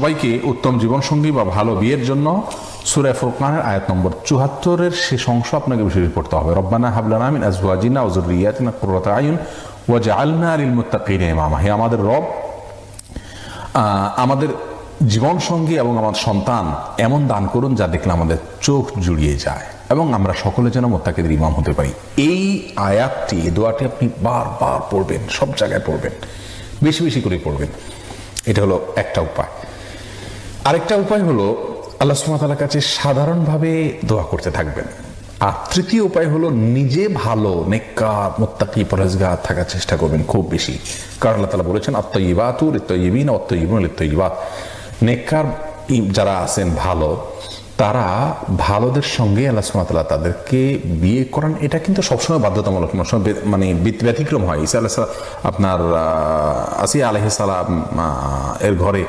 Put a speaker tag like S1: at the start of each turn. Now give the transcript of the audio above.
S1: সবাইকে উত্তম জীবনসঙ্গী বা ভালো বিয়ের জন্য সূরা ফুরকানের আয়াত নম্বর 74-এর শেষ অংশ আপনাকে বেশি পড়তে হবে। রব্বানা হাব লানা মিন আজওয়াজিনা ওয়া যুররিয়াতিনা কুররাতা আয়ুন ওয়াজআলনা লিল মুত্তাকিনা ইমামা। হে আমাদের রব, আমাদের জীবন সঙ্গী এবং আমার সন্তান এমন দান করুন যা দেখলে আমাদের চোখ জুড়িয়ে যায় এবং আমরা সকলে যেন মুত্তাকিদের ইমাম হতে পারি। এই আয়াতটি, দোয়াটি আপনি বারবার পড়বেন, সব জায়গায় পড়বেন, বেশি বেশি করে পড়বেন। এটা হলো একটা উপায়। আরেকটা উপায় হলো আল্লাহ সুবহানাহু ওয়া তাআলার কাছে সাধারণভাবে দোয়া করতে থাকবেন। আর তৃতীয় উপায় হলো নিজে ভালো নেককার মুত্তাকি পরহেজগার থাকার চেষ্টা করবেন খুব বেশি। কারণ আল্লাহ তাআলা বলেছেন আত-তাইয়্যিবাতু লিত-তাইয়্যিবিনা ওয়াত-তাইয়্যিবুনা লিত-তাইয়্যিবাত। নেককার যারা আছেন ভালো, তারা ভালোদের সঙ্গে আল্লাহ সুবহানাহু ওয়া তাআলা তাদেরকে বিয়ে করান। এটা কিন্তু সবসময় বাধ্যতামূলক, মানে ব্যতিক্রম হয়। ঈসা আলাইহিস সালাম, আপনার আসিয়া আলাইহিস সালাম এর ঘরে